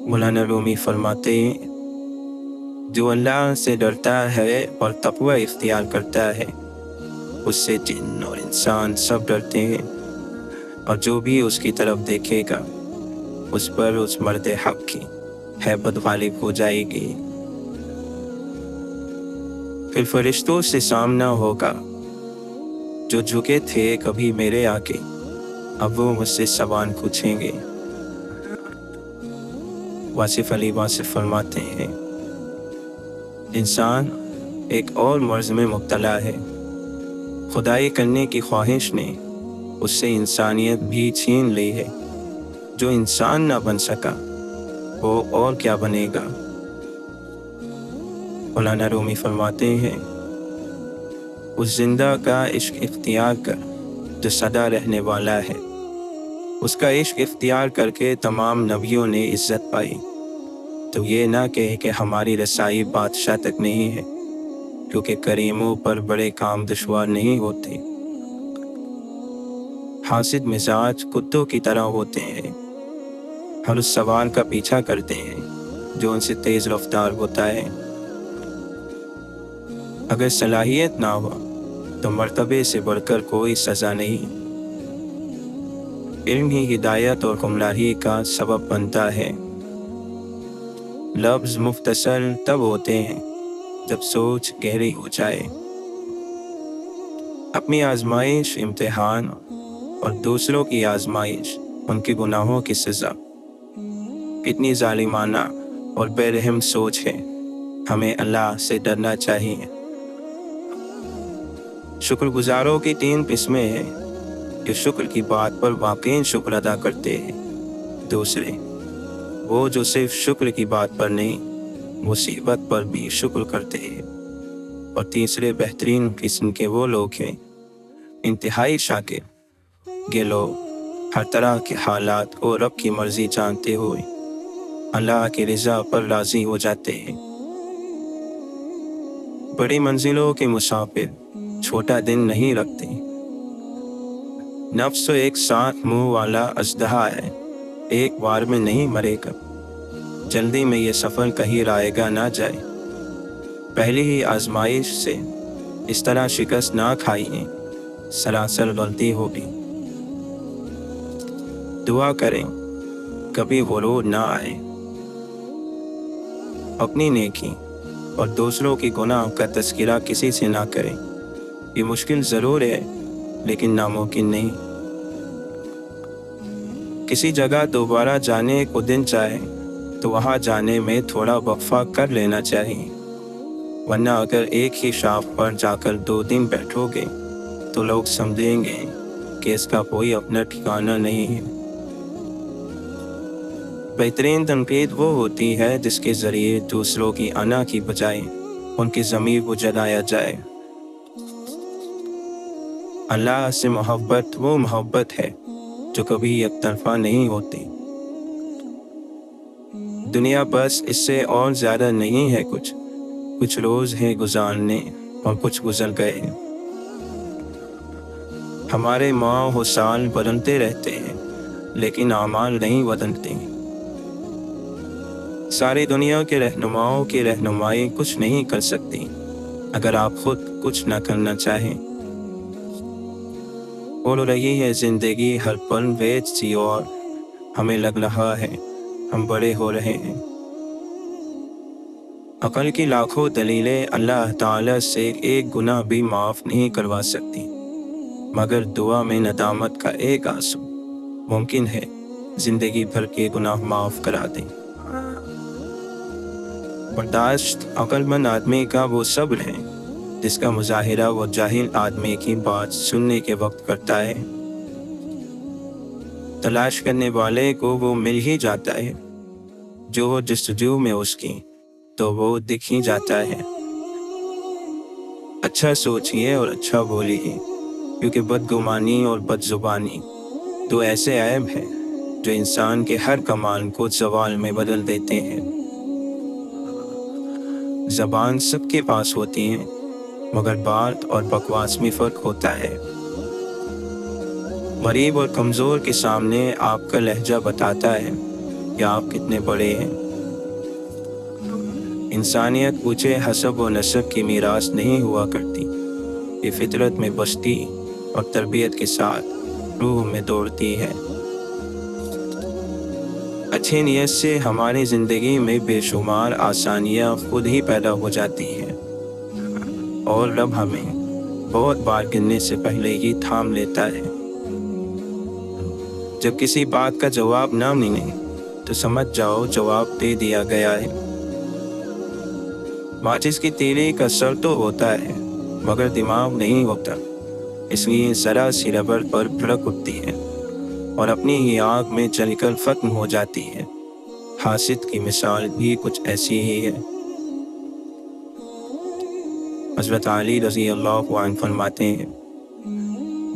مولانا رومی فرماتے ہیں، جو اللہ سے ڈرتا ہے اور تقوی اختیار کرتا ہے اس سے جن اور انسان سب ڈرتے ہیں، اور جو بھی اس کی طرف دیکھے گا اس پر اس مرد حق کی ہیبت غالب ہو جائے گی۔ پھر فرشتوں سے سامنا ہوگا، جو جھکے تھے کبھی میرے آگے اب وہ مجھ سے سوال پوچھیں گے۔ واصف علی واصف فرماتے ہیں، انسان ایک اور مرض میں مبتلا ہے، خدائی کرنے کی خواہش نے اس سے انسانیت بھی چھین لی ہے۔ جو انسان نہ بن سکا وہ اور کیا بنے گا؟ مولانا رومی فرماتے ہیں، اس زندہ کا عشق اختیار کر جو سدا رہنے والا ہے۔ اس کا عشق اختیار کر کے تمام نبیوں نے عزت پائی، تو یہ نہ کہے کہ ہماری رسائی بادشاہ تک نہیں ہے، کیونکہ کریموں پر بڑے کام دشوار نہیں ہوتے۔ حاسد مزاج کتوں کی طرح ہوتے ہیں، ہر اس سوال کا پیچھا کرتے ہیں جو ان سے تیز رفتار ہوتا ہے۔ اگر صلاحیت نہ ہو تو مرتبے سے بڑھ کر کوئی سزا نہیں۔ علم ہی ہدایت اور گمراہی کا سبب بنتا ہے۔ لفظ مختصر تب ہوتے ہیں جب سوچ گہری ہو جائے۔ اپنی آزمائش امتحان اور دوسروں کی آزمائش ان کے گناہوں کی سزا، کتنی ظالمانہ اور بے رحم سوچ ہے۔ ہمیں اللہ سے ڈرنا چاہیے۔ شکر گزاروں کی 3 قسمیں ہیں، جو شکر کی بات پر واقعی شکر ادا کرتے ہیں۔ دوسرے، وہ جو صرف شکر کی بات پر نہیں مصیبت پر بھی شکر کرتے ہیں۔ اور تیسرے بہترین قسم کے وہ لوگ ہیں، انتہائی شاکر۔ یہ لوگ ہر طرح کے حالات کو رب کی مرضی جانتے ہوئے اللہ کی رضا پر راضی ہو جاتے ہیں۔ بڑی منزلوں کے مسافر چھوٹا دن نہیں رکھتے۔ نفس ایک ساتھ منہ والا اژدہا ہے، ایک بار میں نہیں مرے گا۔ جلدی میں یہ سفر کہیں رائے گا نہ جائے۔ پہلی ہی آزمائش سے اس طرح شکست نہ کھائیے، سراسر غلطی ہوگی۔ دعا کریں کبھی غرور نہ آئے۔ اپنی نیکی اور دوسروں کی گناہ کا تذکرہ کسی سے نہ کریں۔ یہ مشکل ضرور ہے لیکن ناممکن نہیں۔ کسی جگہ دوبارہ جانے کو دن چاہے تو وہاں جانے میں تھوڑا وقفہ کر لینا چاہیے، ورنہ اگر ایک ہی شاخ پر جا کر 2 دن بیٹھو گے تو لوگ سمجھیں گے کہ اس کا کوئی اپنا ٹھکانہ نہیں ہے۔ بہترین تنقید وہ ہوتی ہے جس کے ذریعے دوسروں کی انا کی بجائے ان کی ضمیر کو جلایا جائے۔ اللہ سے محبت وہ محبت ہے جو کبھی یک طرفہ نہیں ہوتی۔ دنیا بس اس سے اور زیادہ نہیں ہے، کچھ روز ہیں گزارنے اور کچھ گزر گئے۔ ہمارے ماہ و سال بدلتے رہتے ہیں لیکن اعمال نہیں بدلتے۔ ساری دنیا کے رہنماؤں کی رہنمائی کچھ نہیں کر سکتی اگر آپ خود کچھ نہ کرنا چاہیں۔ بول رہی ہے زندگی ہر پل ویج سی، اور ہمیں لگ رہا ہے ہم بڑے ہو رہے ہیں۔ عقل کی لاکھوں دلیلیں اللہ تعالیٰ سے ایک گناہ بھی معاف نہیں کروا سکتی، مگر دعا میں ندامت کا ایک آنسو ممکن ہے زندگی بھر کے گناہ معاف کرا دیں۔ برداشت عقل مند آدمی کا وہ صبر ہے جس کا مظاہرہ وہ جاہل آدمی کی بات سننے کے وقت کرتا ہے۔ تلاش کرنے والے کو وہ مل ہی جاتا ہے، جو ہو جستجو میں اس کی تو وہ دکھ ہی جاتا ہے۔ اچھا سوچیے اور اچھا بولیے، کیونکہ بدگمانی اور بد زبانی 2 ایسے عیب ہیں جو انسان کے ہر کمال کو زوال میں بدل دیتے ہیں۔ زبان سب کے پاس ہوتی ہے، مگر بات اور بکواس میں فرق ہوتا ہے۔ غریب اور کمزور کے سامنے آپ کا لہجہ بتاتا ہے یا آپ کتنے بڑے ہیں۔ انسانیت اونچے حسب و نسب کی میراث نہیں ہوا کرتی، یہ فطرت میں بستی اور تربیت کے ساتھ روح میں دوڑتی ہے۔ اچھی نیت سے ہماری زندگی میں بے شمار آسانیاں خود ہی پیدا ہو جاتی ہیں، اور رب ہمیں بہت بار گرنے سے پہلے ہی تھام لیتا ہے۔ جب کسی بات کا جواب نہ ملے تو سمجھ جاؤ جواب دے دیا گیا ہے۔ ماچس کی تیلی کا سر تو ہوتا ہے مگر دماغ نہیں ہوتا، اس لیے ذرا سی ربڑ پر بھڑک اٹھتی ہے اور اپنی ہی آگ میں جل کر ختم ہو جاتی ہے۔ حاسد کی مثال بھی کچھ ایسی ہی ہے۔ حضرت علی رضی اللہ عنہ فرماتے ہیں،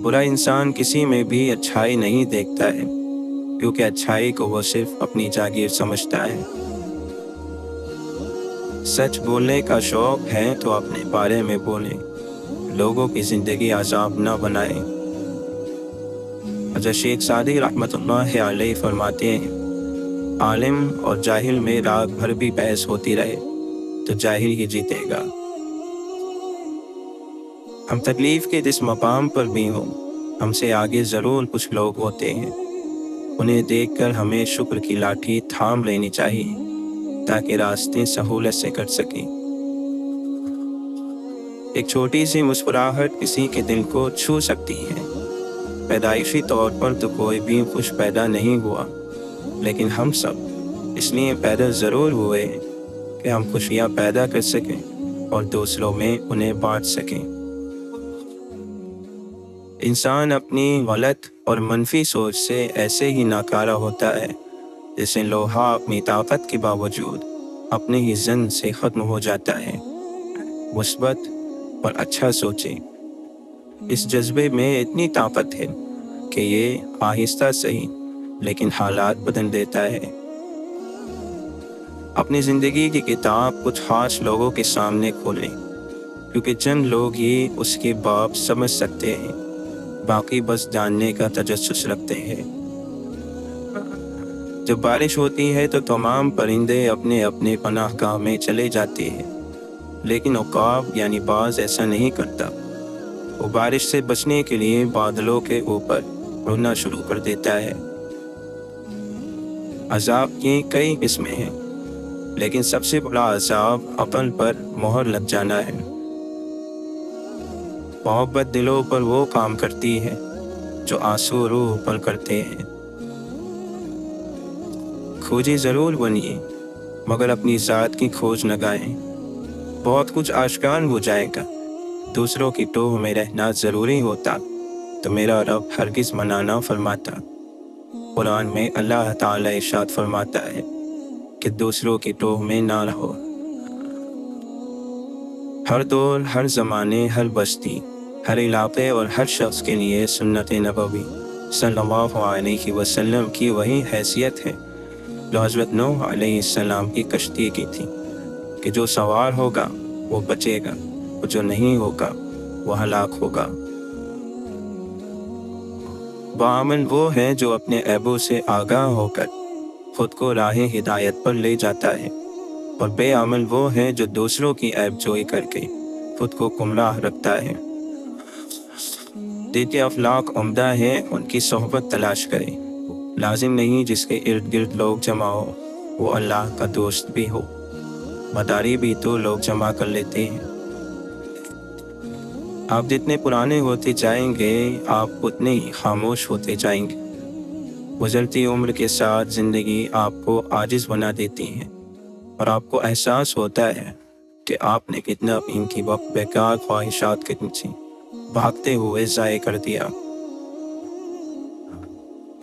برا انسان کسی میں بھی اچھائی نہیں دیکھتا ہے، کیونکہ اچھائی کو وہ صرف اپنی جاگیر سمجھتا ہے۔ سچ بولنے کا شوق ہے تو اپنے بارے میں بولیں، لوگوں کی زندگی عذاب نہ بنائیں۔ حضرت شیخ سعدی رحمۃ اللہ علیہ فرماتے ہیں، عالم اور جاہل میں رات بھر بھی بحث ہوتی رہے تو جاہل ہی جیتے گا۔ ہم تکلیف کے جس مقام پر بھی ہوں، ہم سے آگے ضرور کچھ لوگ ہوتے ہیں، انہیں دیکھ کر ہمیں شکر کی لاٹھی تھام لینی چاہیے تاکہ راستے سہولت سے کٹ سکیں۔ ایک چھوٹی سی مسکراہٹ کسی کے دل کو چھو سکتی ہے۔ پیدائشی طور پر تو کوئی بھی خوش پیدا نہیں ہوا، لیکن ہم سب اس لیے پیدا ضرور ہوئے کہ ہم خوشیاں پیدا کر سکیں اور دوسروں میں انہیں بانٹ سکیں۔ انسان اپنی غلط اور منفی سوچ سے ایسے ہی ناکارہ ہوتا ہے جیسے لوہا اپنی طاقت کے باوجود اپنے ہی زن سے ختم ہو جاتا ہے۔ مثبت اور اچھا سوچیں، اس جذبے میں اتنی طاقت ہے کہ یہ آہستہ صحیح لیکن حالات بدل دیتا ہے۔ اپنی زندگی کی کتاب کچھ خاص لوگوں کے سامنے کھولیں، کیونکہ چند لوگ ہی اس کے باب سمجھ سکتے ہیں، باقی بس جاننے کا تجسس رکھتے ہیں۔ جب بارش ہوتی ہے تو تمام پرندے اپنے اپنے پناہ گاہ میں چلے جاتے ہیں، لیکن عقاب یعنی باز ایسا نہیں کرتا، وہ بارش سے بچنے کے لیے بادلوں کے اوپر اڑنا شروع کر دیتا ہے۔ عذاب کی کئی قسمیں ہیں، لیکن سب سے بڑا عذاب عقل پر مہر لگ جانا ہے۔ محبت دلوں پر وہ کام کرتی ہے جو آنسو روح پر کرتے ہیں۔ کھوجی ضرور بنیے مگر اپنی ذات کی کھوج نہ گائیں۔ بہت کچھ آشکار ہو جائے گا، دوسروں کی ٹوہ میں رہنا ضروری ہوتا تو میرا رب ہرگز منع نہ فرماتا۔ قرآن میں اللہ تعالی ارشاد فرماتا ہے کہ دوسروں کی ٹوہ میں نہ رہو۔ ہر دور، ہر زمانے، ہر بستی، ہر علاقے اور ہر شخص کے لیے سنت نبوی صلی اللہ علیہ وسلم کی وہی حیثیت ہے جو حضرت نوح علیہ السلام کی کشتی کی تھی، کہ جو سوار ہوگا وہ بچے گا اور جو نہیں ہوگا وہ ہلاک ہوگا۔ باعمل وہ ہے جو اپنے عیبوں سے آگاہ ہو کر خود کو راہ ہدایت پر لے جاتا ہے، اور بے عمل وہ ہے جو دوسروں کی عیب جوئی کر کے خود کو گمراہ رکھتا ہے۔ جن کے اخلاق عمدہ ہیں ان کی صحبت تلاش کرے، لازم نہیں جس کے ارد گرد لوگ جمع ہو وہ اللہ کا دوست بھی ہو، مداری بھی تو لوگ جمع کر لیتے ہیں۔ آپ جتنے پرانے ہوتے جائیں گے آپ اتنے ہی خاموش ہوتے جائیں گے۔ گزرتی عمر کے ساتھ زندگی آپ کو عاجز بنا دیتی ہے اور آپ کو احساس ہوتا ہے کہ آپ نے کتنا ان کی وقت بیکار خواہشات کے پیچھے بھاگتے ہوئے ضائع کر دیا۔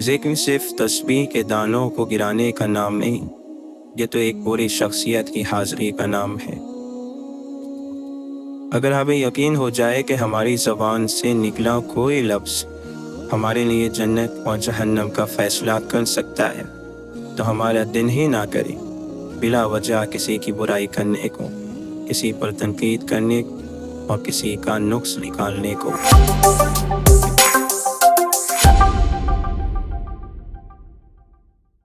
ذکر صرف تسبیح کے دانوں کو گرانے کا نام نہیں، یہ تو ایک پوری شخصیت کی حاضری کا نام ہے۔ اگر ہمیں یقین ہو جائے کہ ہماری زبان سے نکلا کوئی لفظ ہمارے لیے جنت اور جہنم کا فیصلہ کر سکتا ہے تو ہمارا دن ہی نہ کرے بلا وجہ کسی کی برائی کرنے کو، کسی پر تنقید کرنے کو اور کسی کا نقص نکالنے کو۔